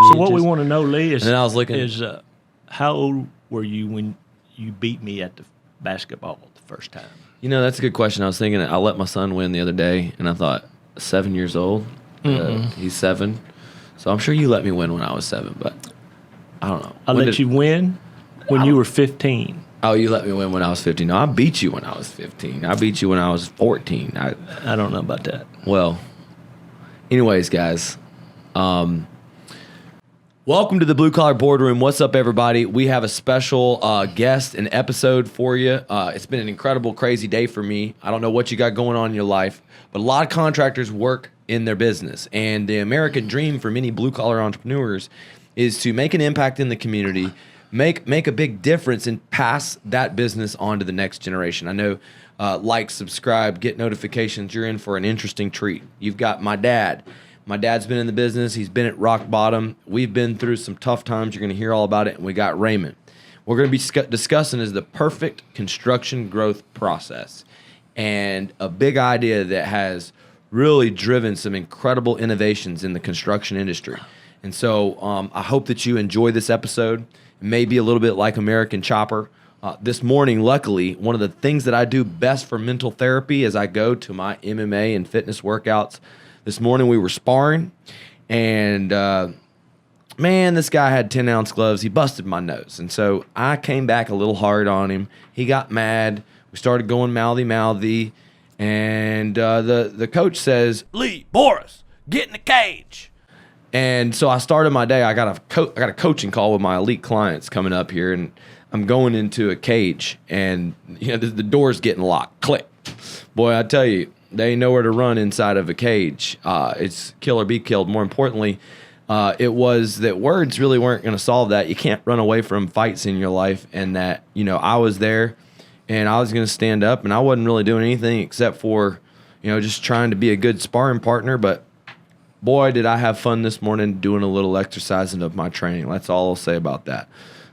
So what we want to know, Lee, is, And then I was looking- is how old were you when you beat me at the basketball the first time? You know, that's a good question. I was thinking I let my son win the other day, and I thought, 7 years old? He's 7. So I'm sure you let me win when I was 7, but I don't know. I let you win when you were 15. Oh, you let me win when I was 15. No, I beat you when I was 15. I beat you when I was 14. I don't know about that. Well, anyways, guys, welcome to the Blue Collar Boardroom. What's up, everybody? We have a special guest and episode for you. It's been an incredible, crazy day for me. I don't know what you got going on in your life, but a lot of contractors work in their business. And the American dream for many blue collar entrepreneurs is to make an impact in the community, make a big difference, and pass that business on to the next generation. I know, like, subscribe, get notifications. You're in for an interesting treat. You've got my dad. My dad's been in the business. He's been at rock bottom. We've been through some tough times. You're going to hear all about it. And we got Raymond. We're going to be discussing is the perfect construction growth process, and a big idea that has really driven some incredible innovations in the construction industry. And so I hope that you enjoy this episode. It may be a little bit like American Chopper. This morning, luckily, one of the things that I do best for mental therapy is I go to my MMA and fitness workouts. This morning we were sparring, and man, this guy had 10-ounce gloves. He busted my nose. And so I came back a little hard on him. He got mad. We started going mouthy. And the coach says, "Lee, Boris, get in the cage." And so I started my day. I got a coaching call with my elite clients coming up here, and I'm going into a cage, and the door's getting locked. Click. Boy, I tell you, they ain't nowhere to run inside of a cage. It's kill or be killed. More importantly, it was that words really weren't going to solve that. You can't run away from fights in your life, and that I was there, and I was going to stand up, and I wasn't really doing anything except for just trying to be a good sparring partner. But boy, did I have fun this morning doing a little exercising of my training. That's all I'll say about that.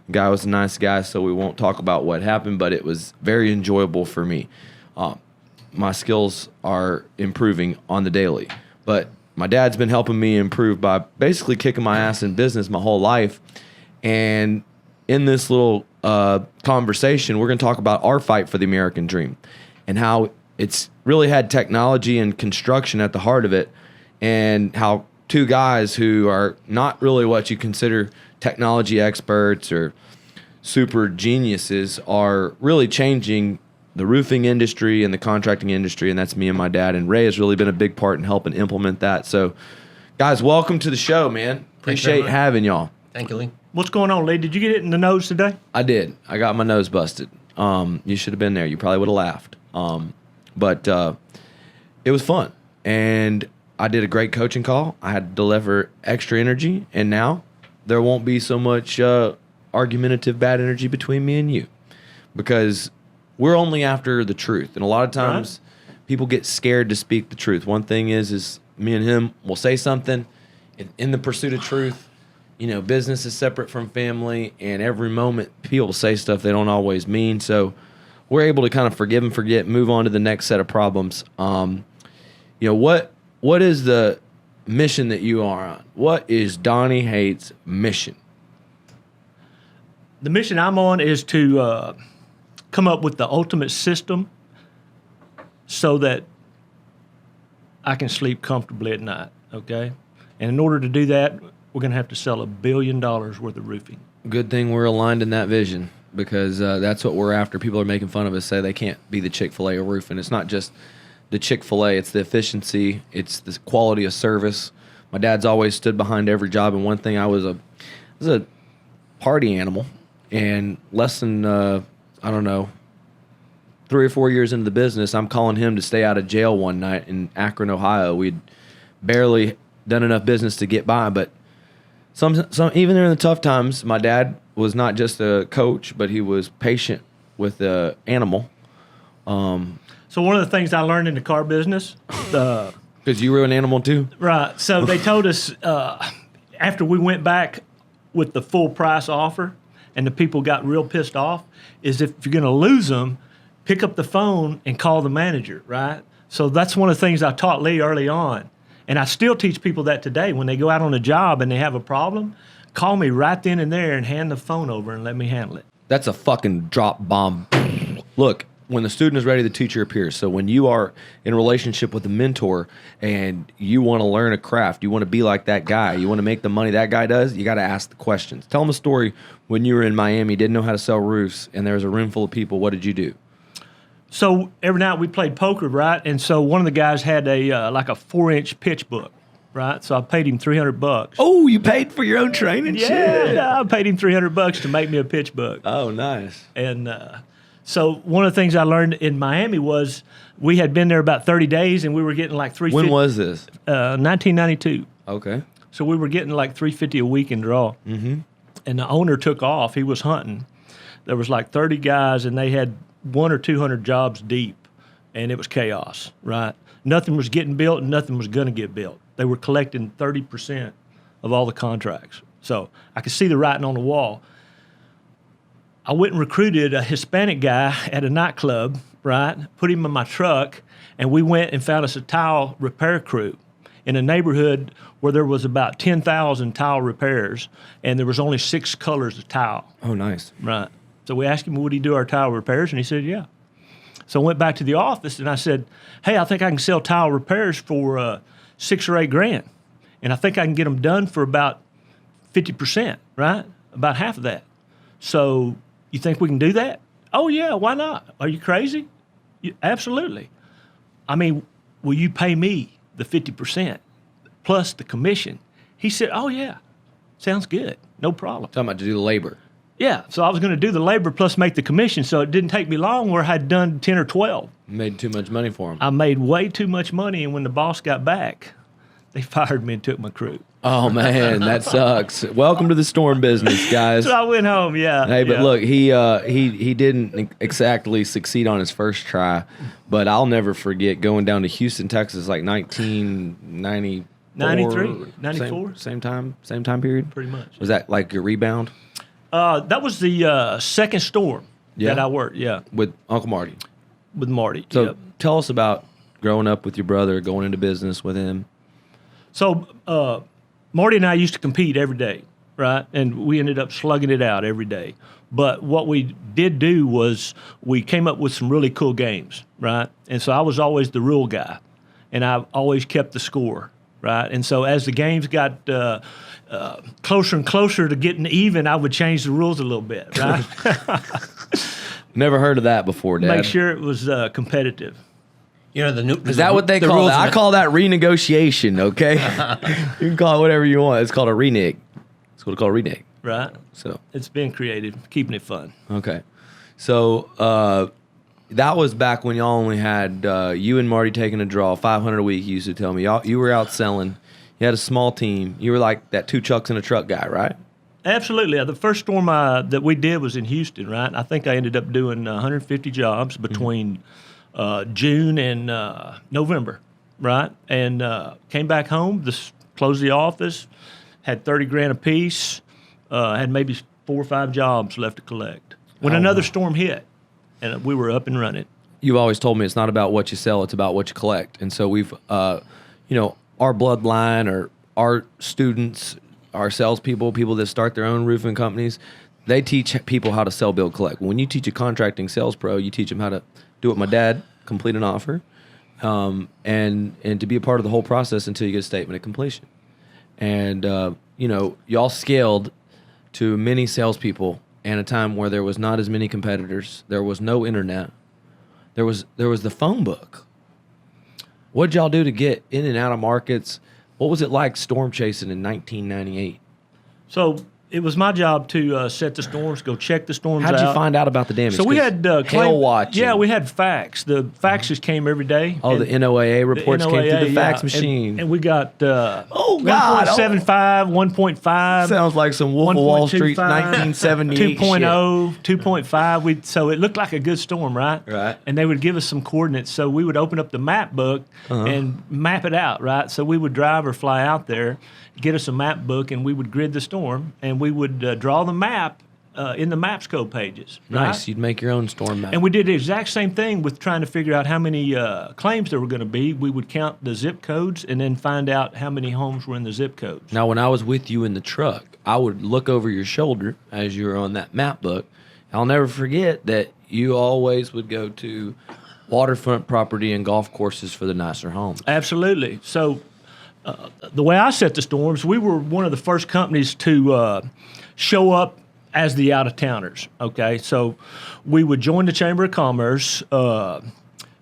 The guy was a nice guy, so we won't talk about what happened, but it was very enjoyable for me. My skills are improving on the daily, but my dad's been helping me improve by basically kicking my ass in business my whole life. And in this little conversation, we're going to talk about our fight for the American dream and how it's really had technology and construction at the heart of it, and how two guys who are not really what you consider technology experts or super geniuses are really changing the roofing industry and the contracting industry, and that's me and my dad. And Ray has really been a big part in helping implement that. So, guys, welcome to the show, man. Appreciate having y'all. Thank you, Lee. What's going on, Lee? Did you get it in the nose today? I did. I got my nose busted. You should have been there. You probably would have laughed. But it was fun, and I did a great coaching call. I had to deliver extra energy, and now there won't be so much argumentative bad energy between me and you, because we're only after the truth. And a lot of times people get scared to speak the truth. One thing is me and him will say something in the pursuit of truth. Business is separate from family, and every moment people say stuff they don't always mean. So we're able to kind of forgive and forget, move on to the next set of problems. What is the mission that you are on? What is Donnie Haight's mission? The mission I'm on is to come up with the ultimate system so that I can sleep comfortably at night, okay? And in order to do that, we're going to have to sell $1 billion worth of roofing. Good thing we're aligned in that vision, because that's what we're after. People are making fun of us, say they can't be the Chick-fil-A of roofing. It's not just the Chick-fil-A, it's the efficiency, it's the quality of service. My dad's always stood behind every job, and one thing, I was a party animal, and less than 3 or 4 years into the business, I'm calling him to stay out of jail one night in Akron, Ohio. We'd barely done enough business to get by, but some even during the tough times, my dad was not just a coach, but he was patient with the animal. So one of the things I learned in the car business, because you were an animal too, right? So they told us after we went back with the full price offer, and the people got real pissed off, is if you're going to lose them, pick up the phone and call the manager, right? So that's one of the things I taught Lee early on, And I still teach people that today. When they go out on a job and they have a problem, call me right then and there and hand the phone over and let me handle it. That's a fucking drop bomb. Look, when the student is ready, the teacher appears. So when you are in a relationship with a mentor and you want to learn a craft, you want to be like that guy, you want to make the money that guy does, you got to ask the questions. Tell them a story when you were in Miami, didn't know how to sell roofs, and there was a room full of people. What did you do? So every night we played poker, right? And so one of the guys had a like a 4-inch pitch book, right? So I paid him $300. Oh, you paid for your own training? Yeah, I paid him $300 to make me a pitch book. Oh, nice. And so one of the things I learned in Miami was we had been there about 30 days and we were getting like $350. When was this? 1992. Okay. So we were getting like $350 a week in draw. Mm-hmm. And the owner took off. He was hunting. There was like 30 guys and they had 100 or 200 jobs deep, and it was chaos, right? Nothing was getting built and nothing was going to get built. They were collecting 30% of all the contracts. So I could see the writing on the wall. I went and recruited a Hispanic guy at a nightclub, right? Put him in my truck, and we went and found us a tile repair crew in a neighborhood where there was about 10,000 tile repairs, and there was only 6 colors of tile. Oh, nice. Right. So we asked him, would he do our tile repairs? And he said, yeah. So I went back to the office and I said, hey, I think I can sell tile repairs for $6 or $8 grand. And I think I can get them done for about 50%, right? About half of that. So you think we can do that? Oh, yeah, why not? Are you crazy? Absolutely. I mean, will you pay me the 50% plus the commission? He said, oh, yeah, sounds good. No problem. Talking about to do the labor. Yeah, so I was going to do the labor plus make the commission, so it didn't take me long where I had done 10 or 12. Made too much money for him. I made way too much money, and when the boss got back, they fired me and took my crew. Oh, man, that sucks. Welcome to the storm business, guys. So I went home, yeah. Hey, but yeah. look, he didn't exactly succeed on his first try, but I'll never forget going down to Houston, Texas, like 1990. 93, 94? Same time period? Pretty much. Was that like your rebound? That was the second storm Yeah. that I worked, yeah, With Uncle Marty. with Marty. So Yep. tell us about growing up with your brother, going into business with him. So Marty and I used to compete every day, right? And we ended up slugging it out every day. But what we did do was we came up with some really cool games, right? And so I was always the rule guy, and I always kept the score, right? And so as the games got closer and closer to getting even, I would change the rules a little bit, right? Never heard of that before, Dad. Make sure it was competitive. You know, the new Is that what they call that? I call that renegotiation, okay? You can call it whatever you want. It's called a renege. It's what it's called, a renege. Right? So, It's being creative, keeping it fun. okay. So, that was back when y'all only had you and Marty taking a draw, 500 a week, you used to tell me. You were out selling. You had a small team. You were like that 2 chucks in a truck guy, right? Absolutely. The first storm that we did was in Houston, right? I think I ended up doing 150 jobs between June and November, right? And came back home, closed the office, had 30 grand apiece, had maybe 4 or 5 jobs left to collect. When another storm hit, and we were up and running. You've always told me it's not about what you sell, it's about what you collect. And so we've, our bloodline or our students, our salespeople, people that start their own roofing companies, they teach people how to sell, build, collect. When you teach a contracting sales pro, you teach them how to do what my dad, complete an offer, and to be a part of the whole process until you get a statement of completion. And, y'all scaled to many salespeople in a time where there was not as many competitors. There was no internet. There was the phone book. What did y'all do to get in and out of markets? What was it like storm chasing in 1998? So it was my job to set the storms, go check the storms out. How'd you find out about the damage? So we had hail watching. Yeah, we had fax. The faxes came every day. Oh, the NOAA reports came through the fax machine. And we got 1.75, 1.5. Sounds like some Wolf of Wall Street 1978 2.0, 2.5. So it looked like a good storm, right? Right. And they would give us some coordinates. So we would open up the map book and map it out, right? So we would drive or fly out there, get us a map book, and we would grid the storm, and we would draw the map in the maps code pages. Right? Nice. You'd make your own storm map. And we did the exact same thing with trying to figure out how many claims there were going to be. We would count the zip codes and then find out how many homes were in the zip codes. Now, when I was with you in the truck, I would look over your shoulder as you were on that map book. I'll never forget that you always would go to waterfront property and golf courses for the nicer homes. Absolutely. So the way I set the storms, we were one of the first companies to show up as the out-of-towners, okay? So we would join the Chamber of Commerce,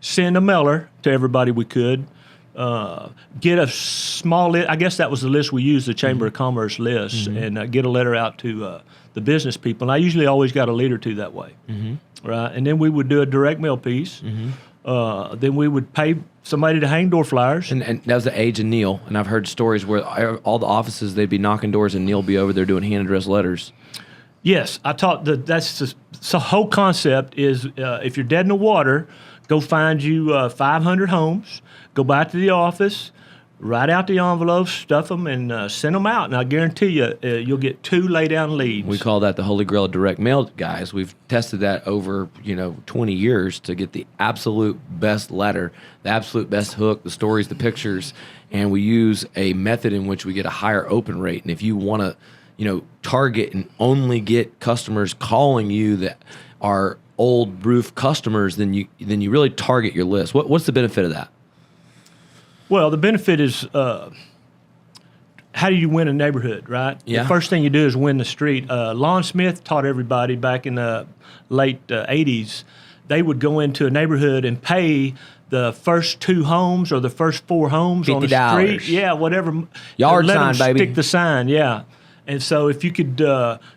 send a mailer to everybody we could, get a small list. I guess that was the list we used, the Chamber of Commerce list, and get a letter out to the business people. And I usually always got a lead or two that way, right? And then we would do a direct mail piece. Then we would pay somebody to hang door flyers. And that was the age of Neil. And I've heard stories where all the offices, they'd be knocking doors and Neil be over there doing hand-addressed letters. Yes, I taught that's the whole concept is if you're dead in the water, go find you 500 homes, go back to the office, write out the envelopes, stuff them, and send them out. And I guarantee you, you'll get 2 lay-down leads. We call that the Holy Grail of direct mail, guys. We've tested that over 20 years to get the absolute best letter, the absolute best hook, the stories, the pictures, and we use a method in which we get a higher open rate. And if you want to target and only get customers calling you that are old roof customers, then you really target your list. What's the benefit of that? Well, the benefit is how do you win a neighborhood, right? Yeah. The first thing you do is win the street. Lon Smith taught everybody back in the late 80s, they would go into a neighborhood and pay the first 2 homes or the first 4 homes on the $50. street. Yeah, whatever. Yard let sign, them baby. stick the sign, yeah. And so if you could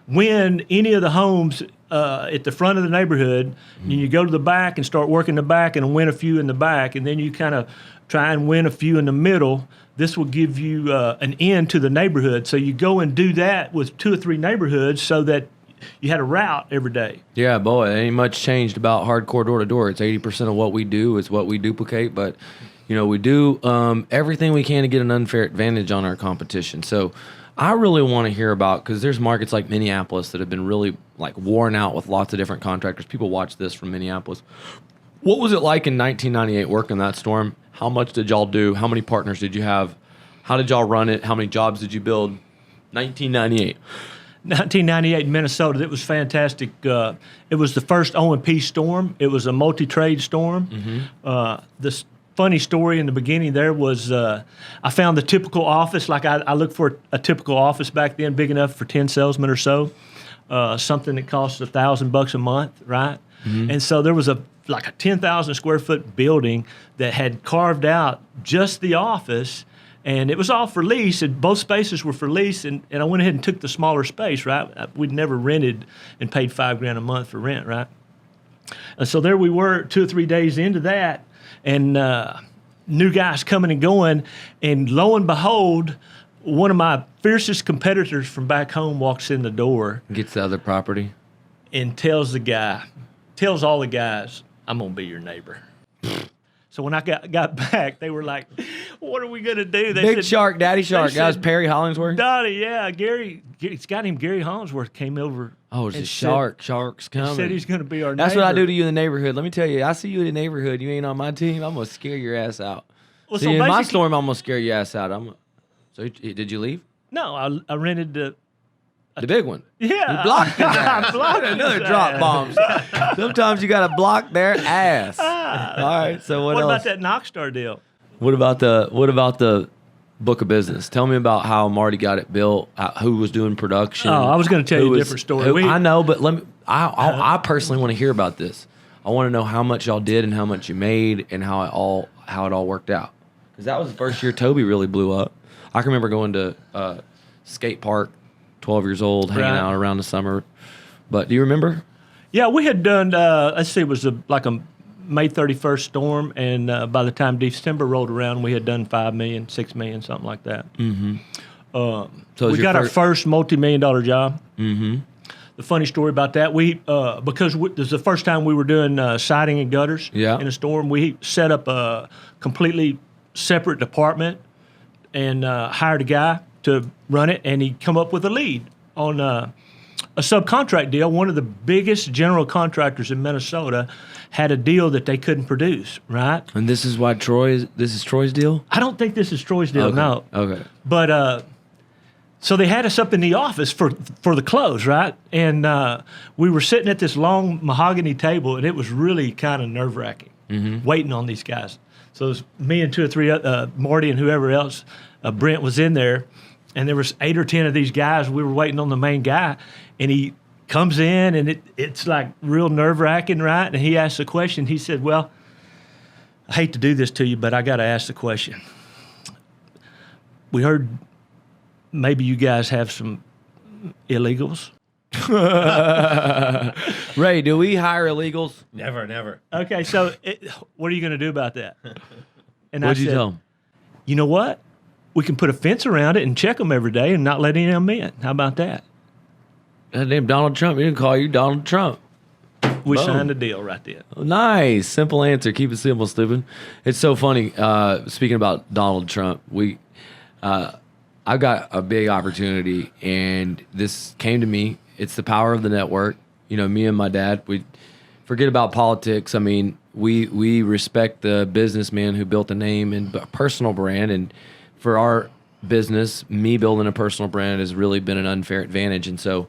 win any of the homes at the front of the neighborhood, and you go to the back and start working the back and win a few in the back, and then you kind of try and win a few in the middle, this will give you an end to the neighborhood. So you go and do that with 2 or 3 neighborhoods so that you had a route every day. Yeah, boy, it ain't much changed about hardcore door-to-door. It's 80% of what we do is what we duplicate, but we do everything we can to get an unfair advantage on our competition. So I really want to hear about, because there's markets like Minneapolis that have been really worn out with lots of different contractors. People watch this from Minneapolis. What was it like in 1998 working that storm? How much did y'all do? How many partners did you have? How did y'all run it? How many jobs did you build? 1998. 1998 in Minnesota, it was fantastic. It was the first O&P storm. It was a multi-trade storm. This funny story in the beginning there was I found the typical office. I looked for a typical office back then, big enough for 10 salesmen or so, something that costs $1,000 a month, right? And so there was a 10,000 square foot building that had carved out just the office, and it was all for lease, and both spaces were for lease, and I went ahead and took the smaller space, right? We'd never rented and paid $5,000 a month for rent, right? And so there we were 2 or 3 days into that, and new guys coming and going, and lo and behold, one of my fiercest competitors from back home walks in the door. Gets the other property. And tells all the guys, I'm going to be your neighbor. So when I got back, they were like, what are we going to do? They Big said, Shark, Daddy Shark. That was said, Perry Hollingsworth? Donnie, yeah. It's got him. Gary Hollingsworth came over. Oh, it's a shark. Shark's coming. Said he's going to be our That's neighbor. what I do to you in the neighborhood. Let me tell you, I see you in the neighborhood. You ain't on my team. I'm going to scare your ass out. Well, See, so in my basically- storm, I'm going to scare your ass out. So did you leave? No, I rented the big one. Yeah. You blocked his ass. I blocked Another his drop ass. bombs. Sometimes you got to block their ass. All right. So what What else? about that Knockstar deal? What about the book of business? Tell me about how Marty got it built. Who was doing production? Oh, I was going to tell you a different story. I know, but let me. I personally want to hear about this. I want to know how much y'all did and how much you made and how it all worked out. Because that was the first year Toby really blew up. I can remember going to skate park, 12 years old, hanging Right. out around the summer. But do you remember? Yeah, we had done, let's see, it was like a May 31st storm, and by the time December rolled around, we had done $5 million, $6 million, something like that. So We got our first multi-million-dollar job. Mm-hmm. The funny story about that, because this was the first time we were doing siding and gutters Yeah. in a storm, we set up a completely separate department and hired a guy to run it, and he come up with a lead on a subcontract deal. One of the biggest general contractors in Minnesota had a deal that they couldn't produce, right? And this is why this is Troy's deal? I don't think this is Troy's deal, Okay. no. Okay. But so they had us up in the office for the close, right? And we were sitting at this long mahogany table, and it was really kind of nerve-wracking, waiting on these guys. So it was me and 2 or 3, Marty and whoever else, Brent was in there, and there was 8 or 10 of these guys. We were waiting on the main guy, and he comes in, and it's like real nerve-wracking, right? And he asked the question. He said, well, I hate to do this to you, but I got to ask the question. We heard maybe you guys have some illegals. Ray, do we hire illegals? Never. Okay, so what are you going to do about that? And What'd you tell him? You know what? We can put a fence around it and check them every day and not let any of them in. How about that? That name Donald Trump. He didn't call you Donald Trump. We Boom. signed a deal right there. Nice. Simple answer. Keep it simple, stupid. It's so funny. Speaking about Donald Trump, I've got a big opportunity, and this came to me. It's the power of the network. You know, me and my dad, we forget about politics. I mean, we respect the businessman who built a name and a personal brand. And for our business, me building a personal brand has really been an unfair advantage. And so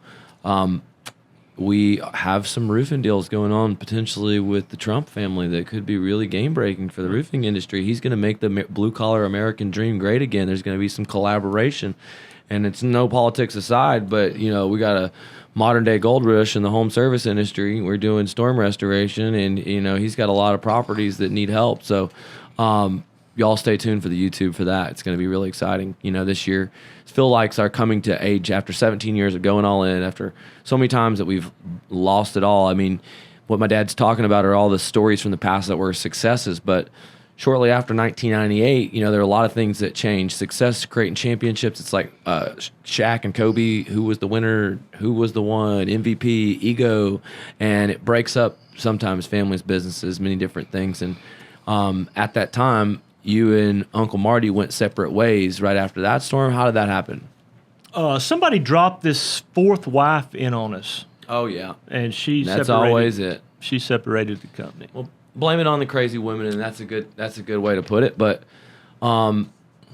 we have some roofing deals going on potentially with the Trump family that could be really game breaking for the roofing industry. He's going to make the blue collar American dream great again. There's going to be some collaboration, and it's no politics aside, but you know, we got a modern day gold rush in the home service industry. We're doing storm restoration, and you know, he's got a lot of properties that need help. So y'all stay tuned for the YouTube for that. It's going to be really exciting. You know, this year, feel likes are coming to age after 17 years of going all in, after so many times that we've lost it all. I mean, what my dad's talking about are all the stories from the past that were successes, but shortly after 1998, you know, there are a lot of things that changed. Success creating championships. It's like Shaq and Kobe, who was the winner, who was the one, MVP, ego, and it breaks up sometimes families, businesses, many different things. And at that time, you and Uncle Marty went separate ways right after that storm. How did that happen? Somebody dropped this 4th wife in on us, Oh, yeah. and That's always it. She separated the company. Well, blame it on the crazy women, and that's a good way to put it. But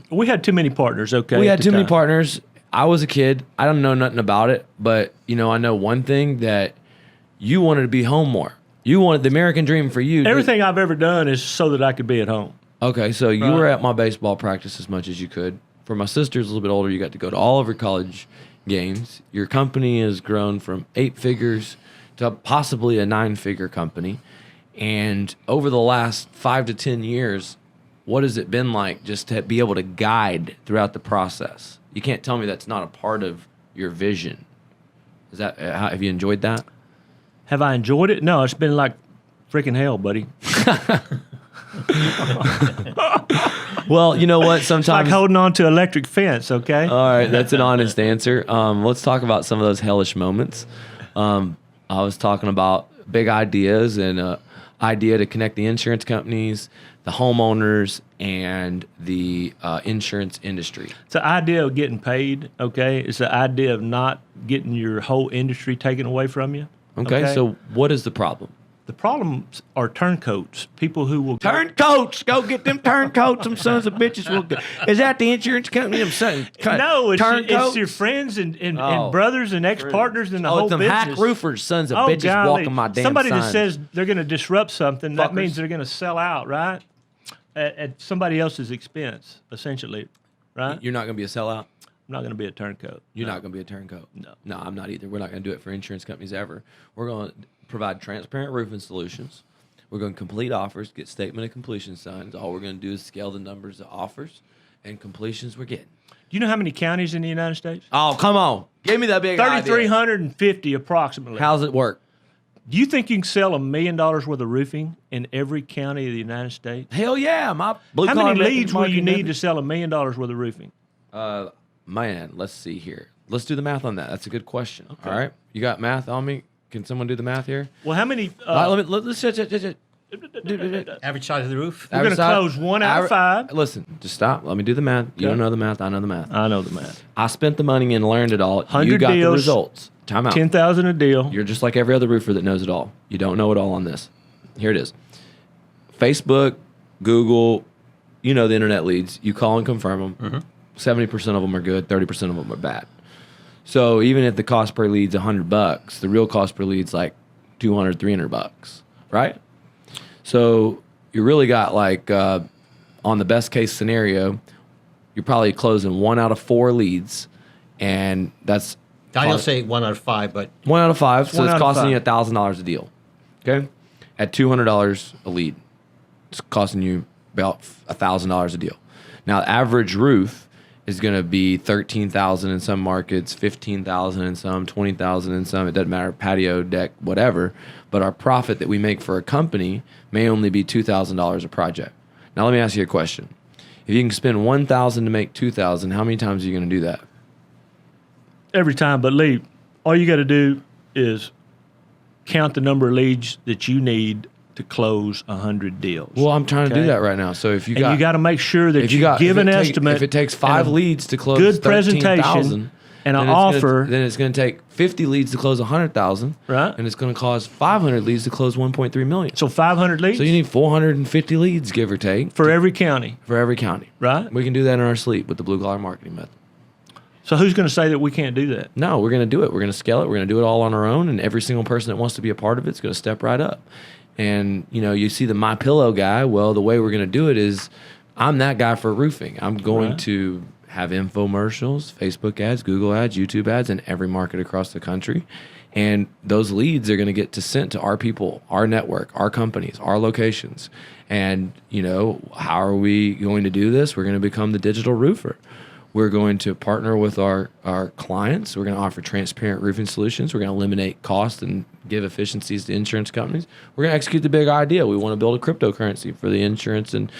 We had too many partners, okay? we at had the too many time. partners. I was a kid. I don't know nothing about it, but you know, I know one thing, that you wanted to be home more. You wanted the American dream for you. Everything I've ever done is so that I could be at home. Okay, so you Right. were at my baseball practice as much as you could. For my sisters, a little bit older, you got to go to all of her college games. Your company has grown from 8 figures to possibly a 9-figure company. And over the last 5 to 10 years, what has it been like just to be able to guide throughout the process? You can't tell me that's not a part of your vision. Is that have you enjoyed that? Have I enjoyed it? No, it's been like freaking hell, buddy. Well, you know what? Like Sometimes. holding on to electric fence, okay? All right, that's an honest answer. Let's talk about some of those hellish moments. I was talking about big ideas and idea to connect the insurance companies, the homeowners, and the insurance industry. It's the idea of getting paid, okay? It's the idea of not getting your whole industry taken away from you. Okay, so what is the problem? The problems are turncoats, people who will Turncoats, go get them turncoats. Them sons of bitches will. Is that the insurance company? Them sons. No, it's turncoats. your friends and Oh. brothers and ex-partners in the whole it's them business. hack roofers, sons of Oh, bitches golly. walking my damn Somebody signs. that says they're going to disrupt something, that Fuckers. means they're going to sell out, right? At somebody else's expense, essentially, right? You're not going to be a sellout. I'm not going to be a turncoat. You're not going to be a turncoat. No. I'm not either. We're not going to do it for insurance companies ever. We're going to provide transparent roofing solutions. We're going to complete offers, get statement of completion signs. All we're going to do is scale the numbers of offers and completions we're getting. Do you know how many counties in the United States? Oh, come on. Give me that big idea. 3,350 approximately. How's it work? Do you think you can sell $1 million worth of roofing in every county of the United States? Hell yeah. My blue How collar many leads will you market need to sell $1 million worth of roofing? Man, let's see here. Let's do the math on that. That's a good question. All right. You got math on me? Can someone do the math here? Well, how many? All right, let's Average size of the roof? We're going to close 1 out of 5. Listen, just stop. Let me do the math. You Okay. don't know the math. I know the math. I know the math. I spent the money and learned it all. 100 You got deals, the results. Time out. 10,000 a deal. You're just like every other roofer that knows it all. You don't know it all on this. Here it is. Facebook, Google, the internet leads. You call and confirm them. 70% of them are good. 30% of them are bad. So even if the cost per lead's $100, the real cost per lead's like $200, $300, right? So you really got like on the best case scenario, you're probably closing 1 out of 4 leads, and that's Daniel say 1 out of 5, but 1 out of 5. So One it's out of costing five. you $1,000 a deal. Okay, at $200 a lead, it's costing you about $1,000 a deal. Now, average roof is going to be $13,000 in some markets, $15,000 in some, $20,000 in some. It doesn't matter, patio, deck, whatever. But our profit that we make for a company may only be $2,000 a project. Now, let me ask you a question. If you can spend $1,000 to make $2,000, how many times are you going to do that? Every time. But Lee, all you got to do is count the number of leads that you need to close 100 deals. Well, I'm trying to do Okay? that right now. So if you And you got to make sure that you give an estimate. if it takes 5 and a leads to close good 13,000, presentation and an then it's offer. then it's going to take 50 leads to close 100,000, Right. And it's going to cost 500 leads to close 1.3 million. So 500 leads So you need 450 leads, give or take, for every county, for every county. right? We can do that in our sleep with the blue collar marketing method. So who's going to say that we can't do that? No, we're going to do it. We're going to scale it. We're going to do it all on our own, and every single person that wants to be a part of it is going to step right up. And you see the My Pillow guy. Well, the way we're going to do it is, I'm that guy for roofing. I'm going Right. to have infomercials, Facebook ads, Google ads, YouTube ads in every market across the country. And those leads are going to get sent to our people, our network, our companies, our locations. And, how are we going to do this? We're going to become the digital roofer. We're going to partner with our clients. We're going to offer transparent roofing solutions. We're going to eliminate costs and give efficiencies to insurance companies. We're going to execute the big idea. We want to build a cryptocurrency for the insurance and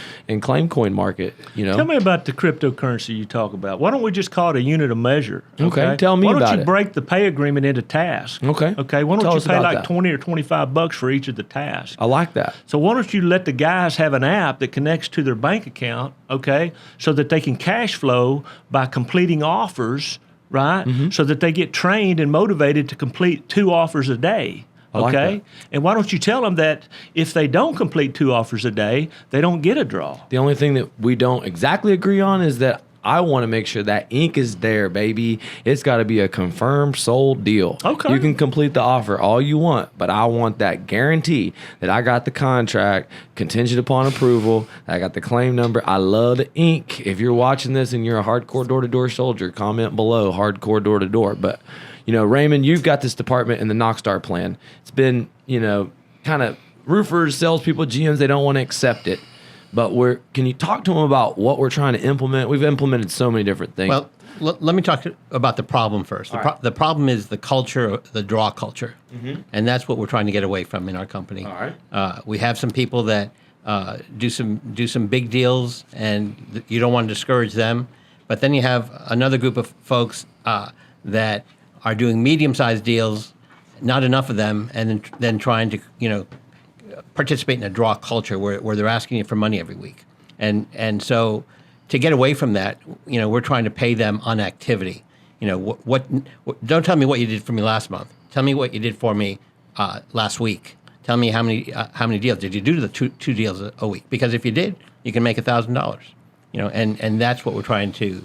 claim coin market. Tell me about the cryptocurrency you talk about. Why don't we just call it a unit of measure? Okay, tell me Why don't about you it. break the pay agreement into tasks? Okay. Okay. Why don't Tell you us pay about like that. 20 or $25 for each of the tasks? I like that. So why don't you let the guys have an app that connects to their bank account, okay, so that they can cash flow by completing offers, right? Mm-hmm. So that they get trained and motivated to complete 2 offers a day. I like Okay, that. and why don't you tell them that if they don't complete 2 offers a day, they don't get a draw? The only thing that we don't exactly agree on is that I want to make sure that ink is there, baby. It's got to be a confirmed sold deal. Okay. You can complete the offer all you want, but I want that guarantee that I got the contract contingent upon approval. I got the claim number. I love the ink. If you're watching this and you're a hardcore door-to-door soldier, comment below hardcore door-to-door. But, Raymond, you've got this department in the Knockstar plan. It's been, kind of roofers, salespeople, GMs, they don't want to accept it. But can you talk to them about what we're trying to implement? We've implemented so many different things. Well, let me talk about the problem first. The problem is the culture, the draw culture, and that's what we're trying to get away from in our company. All right. We have some people that do some big deals, and you don't want to discourage them. But then you have another group of folks that are doing medium-sized deals, not enough of them, and then trying to participate in a draw culture where they're asking you for money every week. And so to get away from that, we're trying to pay them on activity. What don't tell me what you did for me last month. Tell me what you did for me last week. Tell me how many deals did you do to the two deals a week? Because if you did, you can make $1,000. And that's what we're trying to.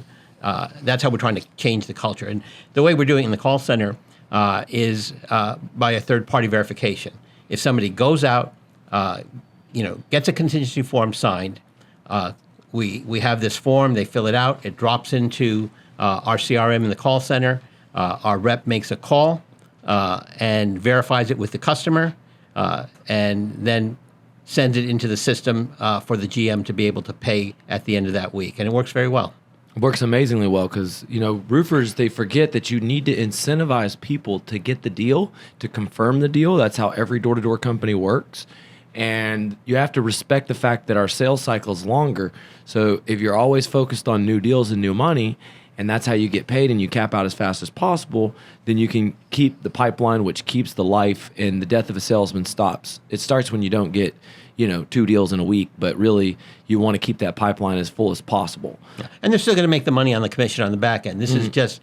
That's how we're trying to change the culture. And the way we're doing it in the call center is by a third-party verification. If somebody goes out, gets a contingency form signed, we have this form. They fill it out. It drops into our CRM in the call center. Our rep makes a call and verifies it with the customer, and then sends it into the system for the GM to be able to pay at the end of that week. And it works very well. It works amazingly well because, roofers, they forget that you need to incentivize people to get the deal, to confirm the deal. That's how every door-to-door company works. And you have to respect the fact that our sales cycle is longer. So if you're always focused on new deals and new money, and that's how you get paid and you cap out as fast as possible, then you can keep the pipeline, which keeps the life, and the death of a salesman stops. It starts when you don't get, 2 deals in a week, but really you want to keep that pipeline as full as possible. And they're still going to make the money on the commission on the back end. This is just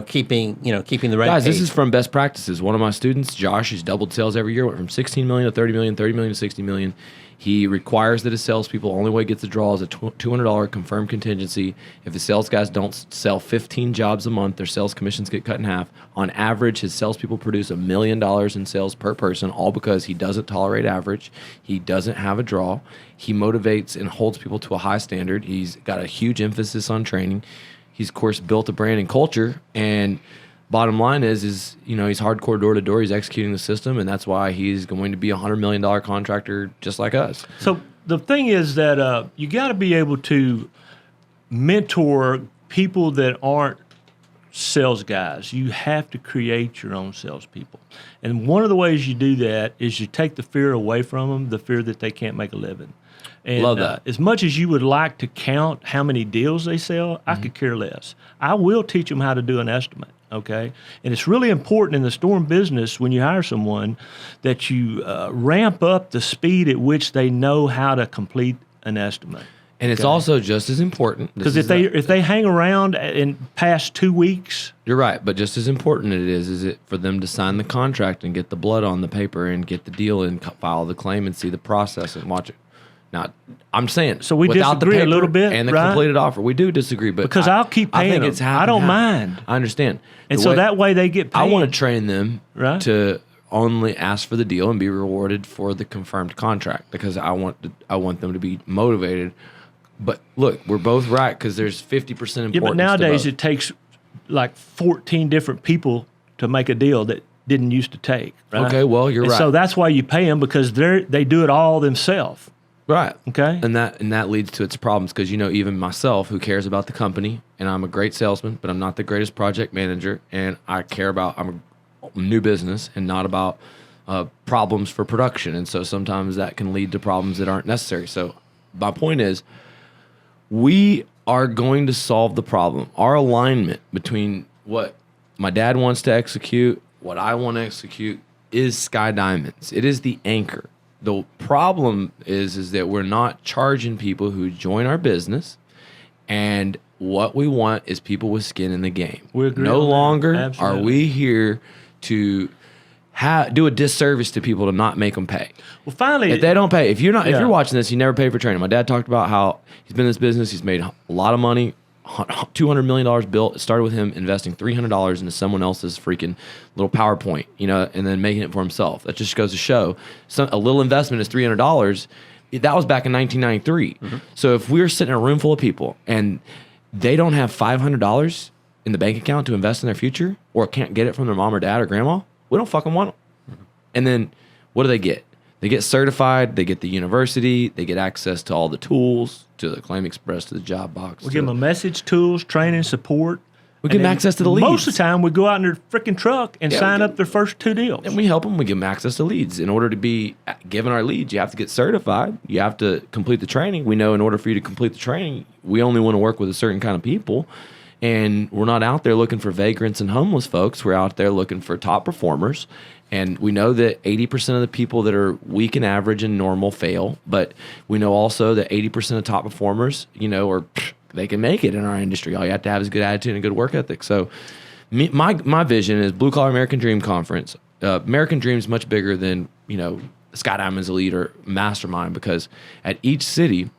keeping the rent Guys, paid. this is from best practices. One of my students, Josh, he's doubled sales every year, went from 16 million to 30 million, 30 million to 60 million. He requires that his salespeople, only way he gets the draw is a $200 confirmed contingency. If the sales guys don't sell 15 jobs a month, their sales commissions get cut in half. On average, his salespeople produce $1 million in sales per person, all because he doesn't tolerate average. He doesn't have a draw. He motivates and holds people to a high standard. He's got a huge emphasis on training. He's, of course, built a brand and culture, and bottom line is he's hardcore door to door. He's executing the system, and that's why he's going to be a $100 million contractor just like us. So the thing is that you got to be able to mentor people that aren't sales guys. You have to create your own salespeople, and one of the ways you do that is you take the fear away from them, the fear that they can't make a living. And, Love that. As much as you would like to count how many deals they sell, I could care less. I will teach them how to do an estimate, okay? And it's really important in the storm business when you hire someone that you ramp up the speed at which they know how to complete an estimate. And it's also just as important. Because if they hang around in past 2 weeks, You're right, but just as important it is it for them to sign the contract and get the blood on the paper and get the deal and file the claim and see the process and watch it. Now, I'm saying, So we without the disagree a paper little bit, and the right? completed offer, we do disagree. But because I'll keep paying I think them. it's half I don't and half. mind. I understand. And The so way- that way they get paid. I want to train them Right. to only ask for the deal and be rewarded for the confirmed contract because I want them to be motivated. But look, we're both right because there's 50% importance. Yeah, but nowadays to it takes like 14 different people to make a deal that didn't used to take. Right? Okay, well, you're And right. So that's why you pay them because they do it all themselves. right. Okay. And that leads to its problems because even myself, who cares about the company, and I'm a great salesman, but I'm not the greatest project manager, and I'm a new business and not about problems for production, and so sometimes that can lead to problems that aren't necessary. So my point is, we are going to solve the problem. Our alignment between what my dad wants to execute, what I want to execute, is Sky Diamonds. It is the anchor. The problem is that we're not charging people who join our business, and what we want is people with skin in the game. We agree No on that. longer Absolutely. are we here to do a disservice to people to not make them pay. Well, finally, If they don't pay, if Yeah. you're watching this, you never pay for training. My dad talked about how he's been in this business. He's made a lot of money, $200 million built. It started with him investing $300 into someone else's freaking little PowerPoint, and then making it for himself. That just goes to show a little investment is $300. That was back in 1993. Mm-hmm. So if we're sitting in a room full of people and they don't have $500 in the bank account to invest in their future, or can't get it from their mom or dad or grandma, we don't fucking want them. And then what do they get? They get certified, they get the university, they get access to all the tools, to the Claim Express, to the job box. we give them a message, tools, training, support. We give And them then access to the leads. Most of the time, we go out in their freaking truck and Yeah, sign we up their first 2 deals. And we help them. We give them access to leads. In order to be given our leads, you have to get certified. You have to complete the training. We know in order for you to complete the training, we only want to work with a certain kind of people. And we're not out there looking for vagrants and homeless folks. We're out there looking for top performers. And we know that 80% of the people that are weak and average and normal fail. But we know also that 80% of top performers, they can make it in our industry. All you have to have is a good attitude and a good work ethic. So my vision is Blue Collar American Dream Conference. American Dream is much bigger than, Sky Diamonds Elite or Mastermind, because at each city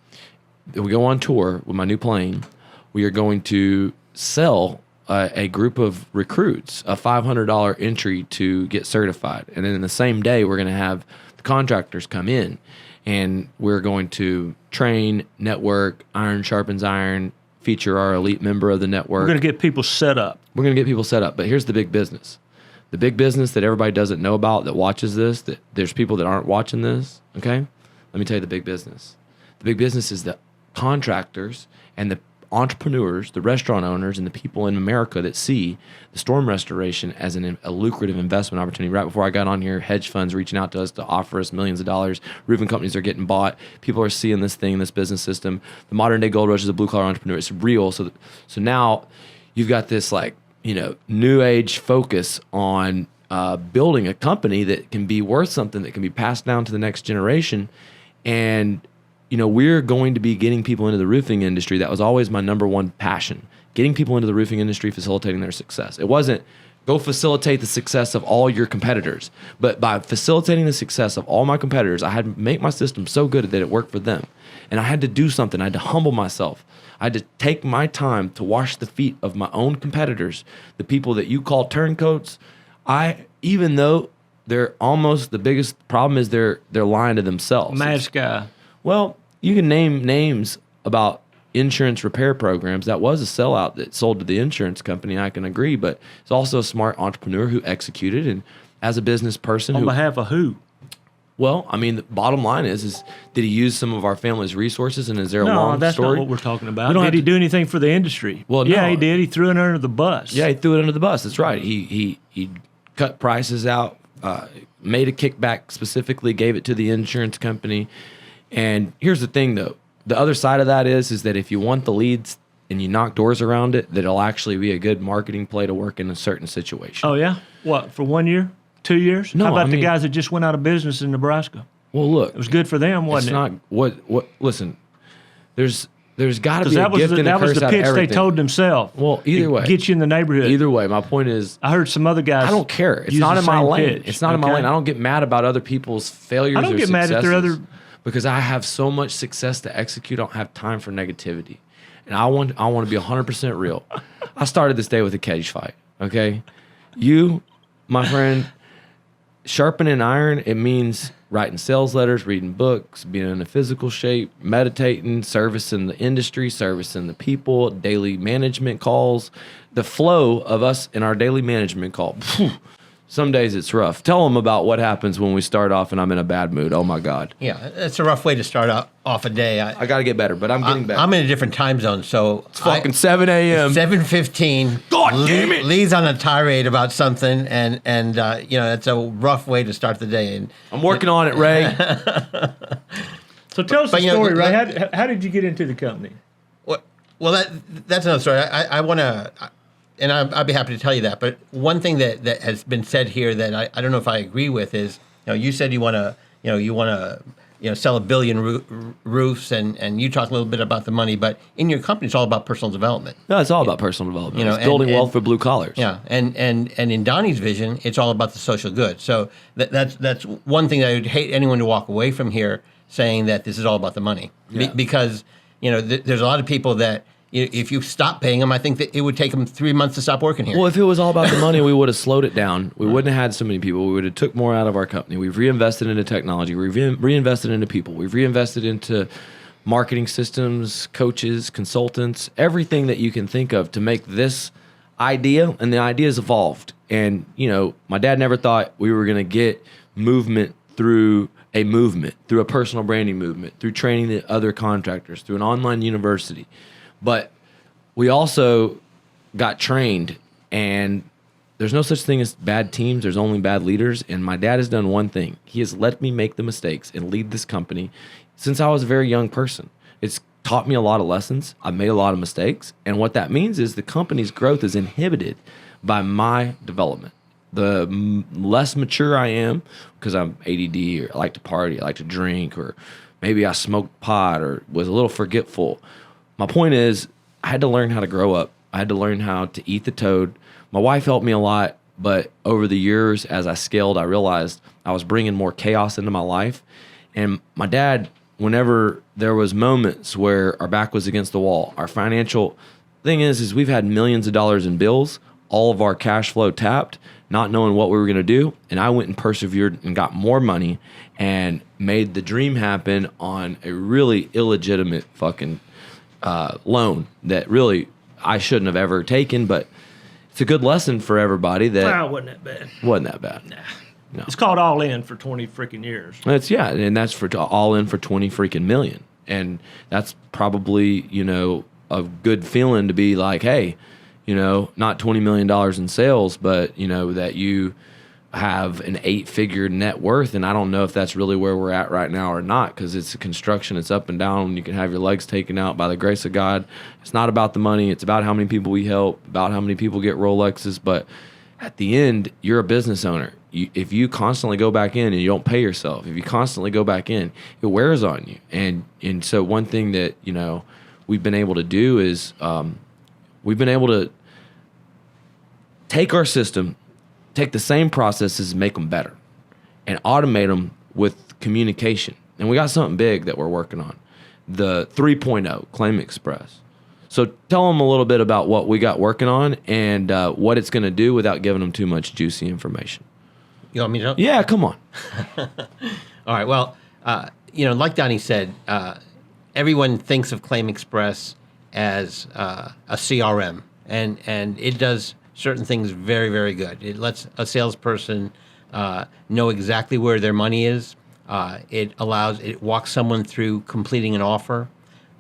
that we go on tour with my new plane, we are going to sell a group of recruits a $500 entry to get certified. And then in the same day, we're going to have the contractors come in, and we're going to train, network, iron sharpens iron, feature our elite member of the network. We're going to get people set up. We're going to get people set up. But here's the big business. The big business that everybody doesn't know about that watches this, that there's people that aren't watching this, okay? Let me tell you the big business. The big business is the contractors and the entrepreneurs, the restaurant owners, and the people in America that see the storm restoration as a lucrative investment opportunity. Right before I got on here, hedge funds reaching out to us to offer us millions of dollars. Roofing companies are getting bought. People are seeing this thing, this business system. The modern day gold rush is a blue collar entrepreneur. It's real. So now you've got this new age focus on building a company that can be worth something, that can be passed down to the next generation. And we're going to be getting people into the roofing industry. That was always my number one passion. getting people into the roofing industry, facilitating their success. It wasn't go facilitate the success of all your competitors. But by facilitating the success of all my competitors, I had to make my system so good that it worked for them. And I had to do something. I had to humble myself. I had to take my time to wash the feet of my own competitors, the people that you call turncoats. Even though they're almost, the biggest problem is they're lying to themselves. Mask guy. Well, you can name names about insurance repair programs. That was a sellout that sold to the insurance company. I can agree, but it's also a smart entrepreneur who executed, and as a business person, On behalf of who? well, I mean, the bottom line is did he use some of our family's resources, and is there a No, long that's story? not what we're talking about. We don't Did have he to- do anything for the industry? Well, yeah, no. he did. He threw it under the bus. Yeah, he threw it under the bus. That's right. He cut prices out, made a kickback specifically, gave it to the insurance company. And here's the thing, though. The other side of that is that if you want the leads and you knock doors around it, that it'll actually be a good marketing play to work in a certain situation. Oh, yeah? What, for 1 year? 2 years? No, How about I the mean- guys that just went out of business in Nebraska? Well, look, It was good for them, it's wasn't it? not what. Listen, there's got to Because be a that was gift the, and a that was curse the out of pitch they everything. told themselves. Well, either way, Get you in the neighborhood. either way, my point is, I heard some other guys. I don't care. It's use not the in my same lane. pitch, It's not in my okay? lane. I don't get mad about other people's failures. I don't or get mad at their successes other- because I have so much success to execute. I don't have time for negativity, and I want to be 100% real. I started this day with a cage fight. Okay, you, my friend, sharpening iron. It means writing sales letters, reading books, being in a physical shape, meditating, servicing the industry, servicing the people, daily management calls. The flow of us in our daily management call. Phew, some days it's rough. Tell them about what happens when we start off and I'm in a bad mood. Oh my God. Yeah, it's a rough way to start off a day. I got to get better, but I'm getting better. I'm in a different time zone, so It's fucking 7 a.m. 7:15. God damn it. Lee's on a tirade about something, and it's a rough way to start the day. And I'm working on it, Ray. So tell us But, the you know, story, Ray. let- How did you get into the company? well, that's another story. I want to, and I'd be happy to tell you that. But one thing that has been said here that I don't know if I agree with is, you said you want to sell 1 billion roofs, and you talk a little bit about the money, but in your company it's all about personal development. No, it's all about personal development. It's and- building and- wealth for blue collars. Yeah, and in Donnie's vision, it's all about the social good. So that's one thing that I would hate anyone to walk away from here saying that this is all about the money, Yeah. because there's a lot of people that if you stop paying them, I think that it would take them 3 months to stop working here. Well, if it was all about the money, we would have slowed it down. We wouldn't have had so many people. We would have took more out of our company. We've reinvested into technology. We've reinvested into people. We've reinvested into marketing systems, coaches, consultants, everything that you can think of to make this idea, and the idea's evolved. And, my dad never thought we were going to get movement, through a personal branding movement, through training the other contractors, through an online university. But we also got trained, and there's no such thing as bad teams. There's only bad leaders. And my dad has done one thing. He has let me make the mistakes and lead this company since I was a very young person. It's taught me a lot of lessons. I've made a lot of mistakes. And what that means is the company's growth is inhibited by my development. The less mature I am, because I'm ADD, or I like to party, I like to drink, or maybe I smoked pot or was a little forgetful. My point is, I had to learn how to grow up. I had to learn how to eat the toad. My wife helped me a lot, but over the years, as I scaled, I realized I was bringing more chaos into my life. And my dad, whenever there was moments where our back was against the wall, our financial thing is we've had millions of dollars in bills, all of our cash flow tapped, not knowing what we were going to do. And I went and persevered and got more money and made the dream happen on a really illegitimate fucking loan that really I shouldn't have ever taken, but it's a good lesson for everybody that Wow, wasn't that bad. wasn't that bad. No. It's called All In for 20 freaking years. And that's for all in for 20 freaking million. And that's probably, a good feeling to be like, hey, not $20 million in sales, but, that you have an 8-figure net worth. And I don't know if that's really where we're at right now or not, because it's a construction. It's up and down. You can have your legs taken out by the grace of God. It's not about the money. It's about how many people we help, about how many people get Rolexes. But at the end, you're a business owner. If you constantly go back in and you don't pay yourself, if you constantly go back in, it wears on you. And so one thing that, we've been able to do is we've been able to take our system, take the same processes, make them better, and automate them with communication. And we got something big that we're working on, the 3.0 Claim Express. So tell them a little bit about what we got working on and what it's going to do without giving them too much juicy information. You want me to? Yeah, come on. All right. Well, like Donnie said, everyone thinks of Claim Express as a CRM, and it does certain things very, very good. It lets a salesperson know exactly where their money is. It walks someone through completing an offer.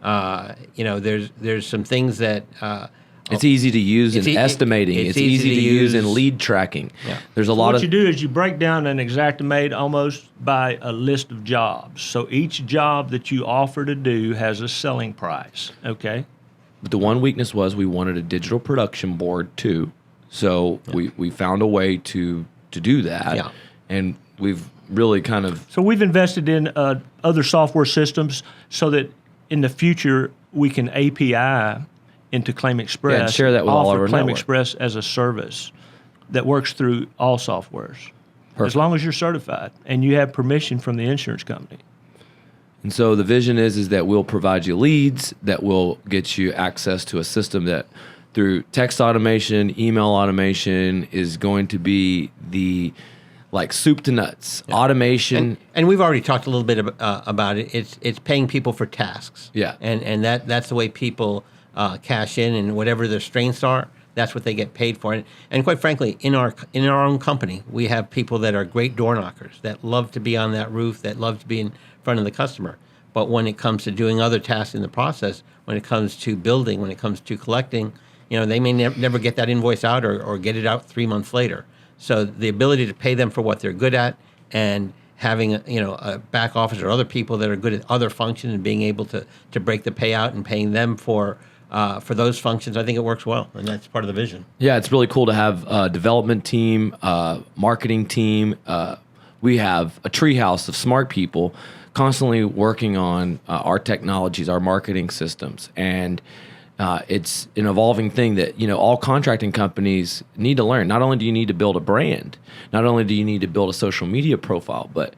There's some things that it's easy to use in estimating. It's easy to use in lead tracking. Yeah. There's a So lot what of you do is you break down an Xactimate almost by a list of jobs. So each job that you offer to do has a selling price. Okay. But the one weakness was we wanted a digital production board too. So we found a way to do that. Yeah. And we've really kind of So we've invested in other software systems so that in the future we can API into Claim Express. Yeah, and share that with all offer of our Claim network. Express as a service that works through all softwares. As Perfect. long as you're certified and you have permission from the insurance company. And so the vision is that we'll provide you leads, that will get you access to a system that through text automation, email automation is going to be the like soup to nuts automation. And we've already talked a little bit about it. It's paying people for tasks. Yeah. And that's the way people cash in, and whatever their strengths are, that's what they get paid for. And quite frankly, in our own company, we have people that are great door knockers that love to be on that roof, that love to be in front of the customer. But when it comes to doing other tasks in the process, when it comes to building, when it comes to collecting, they may never get that invoice out or get it out 3 months later. So the ability to pay them for what they're good at, and having a back office or other people that are good at other functions, and being able to break the payout and paying them for those functions, I think it works well, and that's part of the vision. Yeah, it's really cool to have a development team, marketing team. We have a treehouse of smart people constantly working on our technologies, our marketing systems, and it's an evolving thing that all contracting companies need to learn. Not only do you need to build a brand, not only do you need to build a social media profile, but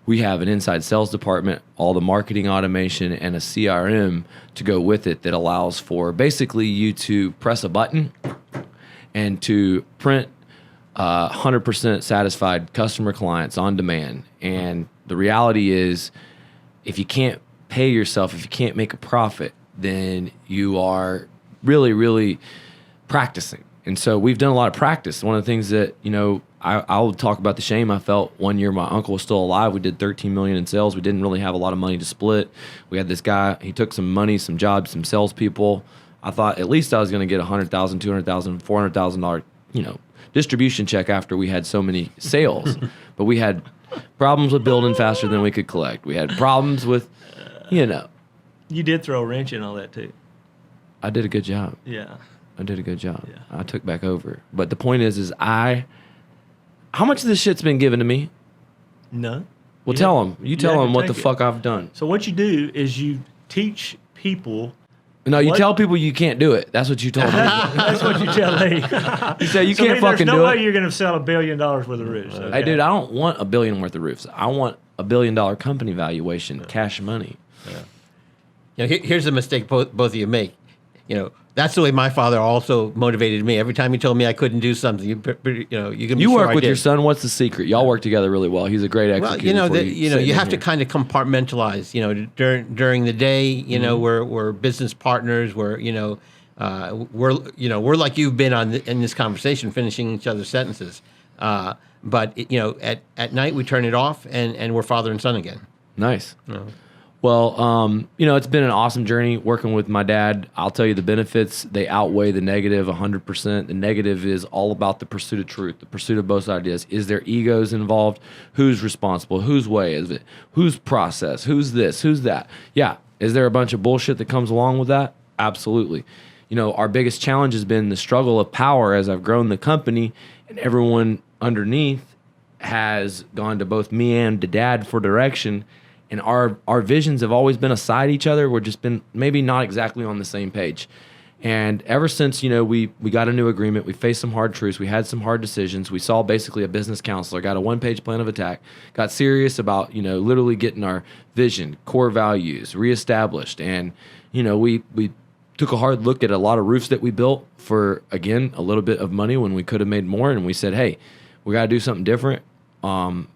we have an inside sales department, all the marketing automation, and a CRM to go with it that allows for basically you to press a button and to print 100% satisfied customer clients on demand. And the reality is, if you can't pay yourself, if you can't make a profit, then you are really, really practicing. And so we've done a lot of practice. One of the things that, I'll talk about the shame I felt one year my uncle was still alive. We did $13 million in sales. We didn't really have a lot of money to split. We had this guy, he took some money, some jobs, some salespeople. I thought at least I was going to get $100,000, $200,000, $400,000, distribution check after we had so many sales. But we had problems with building faster than we could collect. We had problems with, You did throw a wrench in all that too. I did a good job. Yeah. I did a good job. Yeah. I took back over. But the point is how much of this shit's been given to me? No. Well, tell them. You tell them what the fuck I've done. So what you do is you teach people. No, you What? tell people you can't do it. That's what you told me. That's what you tell me. You say you So, I can't mean, fucking there's do no way it. you're going to sell $1 billion worth of roofs. Hey, dude, I don't want $1 billion worth of roofs. I want $1 billion company valuation, cash money. Here's the mistake both of you make. That's the way my father also motivated me. Every time he told me I couldn't do something, you can be You sure work I with did. your son. What's the secret? Y'all work together really well. He's a great executor. Well, for you have to here. kind of compartmentalize. During the day, we're business partners. We're like you've been in this conversation, finishing each other's sentences. But at night we turn it off, and we're father and son again. Nice. Well, it's been an awesome journey working with my dad. I'll tell you the benefits, they outweigh the negative 100%. The negative is all about the pursuit of truth, the pursuit of both ideas. Is there egos involved? Who's responsible? Whose way is it? Whose process? Who's this? Who's that? Yeah. Is there a bunch of bullshit that comes along with that? Absolutely. Our biggest challenge has been the struggle of power as I've grown the company, and everyone underneath has gone to both me and to dad for direction. And our visions have always been aside each other. We're just been maybe not exactly on the same page. And ever since, we got a new agreement, we faced some hard truths, we had some hard decisions. We saw basically a business counselor, got a 1-page plan of attack, got serious about, literally getting our vision, core values reestablished. And, we took a hard look at a lot of roofs that we built for, again, a little bit of money when we could have made more. And we said, hey, we got to do something different. I've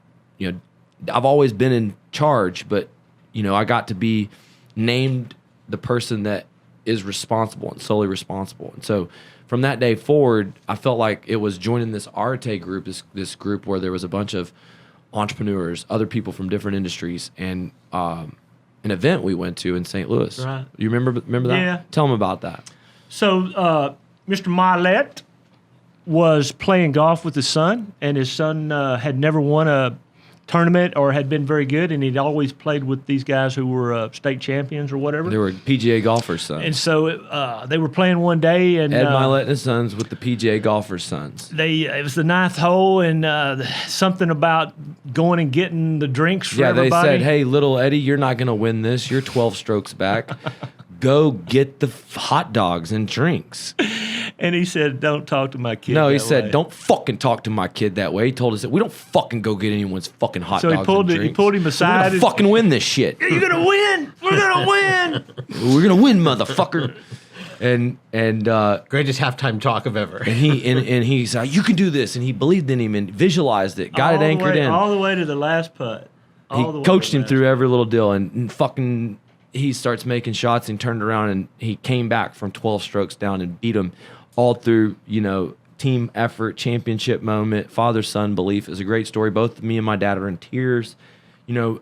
always been in charge, but, I got to be named the person that is responsible and solely responsible. And so from that day forward, I felt like it was joining this Arte group, this group where there was a bunch of entrepreneurs, other people from different industries, and an event we went to in St. Louis. Right. You remember that? Yeah. Tell them about that. So Mr. Milet was playing golf with his son, and his son had never won a tournament or had been very good, and he'd always played with these guys who were state champions or whatever. They were PGA golfers' sons. And so they were playing one day, and Ed Milet and his sons with the PGA golfers' sons. it was the 9th hole, and something about going and getting the drinks for everybody. Yeah, they said, hey, little Eddie, you're not going to win this. You're 12 strokes back. Go get the hot dogs and drinks. And he said, don't talk to my kid No, he that said, way. don't fucking talk to my kid that way. He told us that we don't fucking go get anyone's fucking hot So dogs and drinks. he pulled him We're aside. going to fucking win this shit. You're going to win. We're going to win. We're going to win, motherfucker. And Greatest halftime talk of ever. he's like, you can do this. And he believed in him and visualized it, got it anchored in. All the way to the last putt. He coached him through every little deal, and fucking he starts making shots and turned around and he came back from 12 strokes down and beat him all through, team effort, championship moment, father-son belief. Is a great story. Both me and my dad are in tears.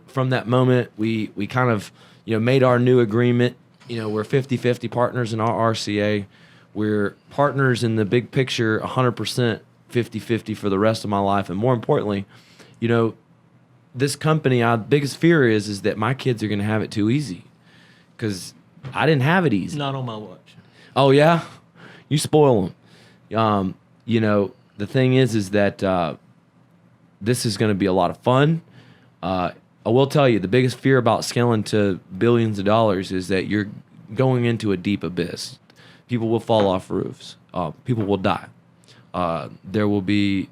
From that moment, we kind of, made our new agreement. We're 50-50 partners in our RCA. We're partners in the big picture, 100% 50-50 for the rest of my life. And more importantly, this company, our biggest fear is that my kids are going to have it too easy, because I didn't have it easy. Not on my watch. Oh, yeah? You spoil them. The thing is that this is going to be a lot of fun. I will tell you, the biggest fear about scaling to billions of dollars is that you're going into a deep abyss. People will fall off roofs. People will die. There will be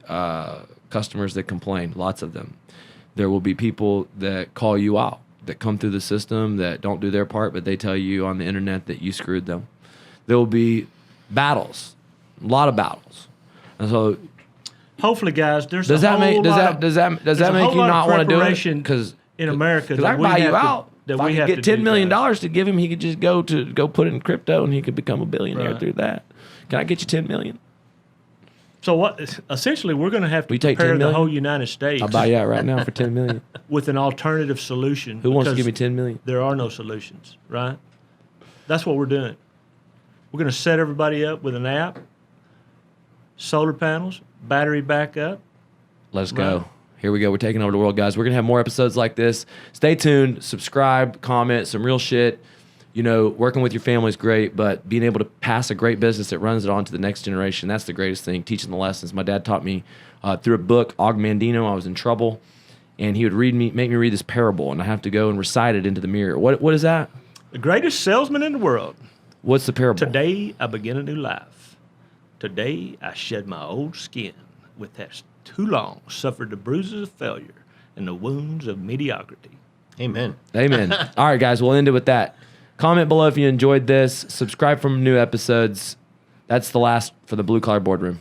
customers that complain, lots of them. There will be people that call you out, that come through the system, that don't do their part, but they tell you on the internet that you screwed them. There will be battles, a lot of battles. And so hopefully, guys, there's does that make you not want to do it? Because in America, I can buy you out. That If I we could have get to $10 do, million guys. to give him, he could just go put it in crypto and he could become a billionaire Right. through that. Can I get you $10 million? So what? Essentially, we're going to have to We take prepare 10 the million? whole United States I'll buy you out right now for $10 million. with an alternative solution. Who wants to because give me $10 million? There are no solutions, right? That's what we're doing. We're going to set everybody up with an app, solar panels, battery backup. Let's Right. go. Here we go. We're taking over the world, guys. We're going to have more episodes like this. Stay tuned. Subscribe, comment, some real shit. Working with your family is great, but being able to pass a great business that runs it on to the next generation, that's the greatest thing, teaching the lessons. My dad taught me through a book, Og Mandino. I was in trouble, and he would make me read this parable, and I have to go and recite it into the mirror. What is that? The greatest salesman in the world. What's the parable? Today, I begin a new life. Today, I shed my old skin, which has too long suffered the bruises of failure and the wounds of mediocrity. Amen. Amen. All right, guys, we'll end it with that. Comment below if you enjoyed this. Subscribe for new episodes. That's the last for the Blue Collar Boardroom.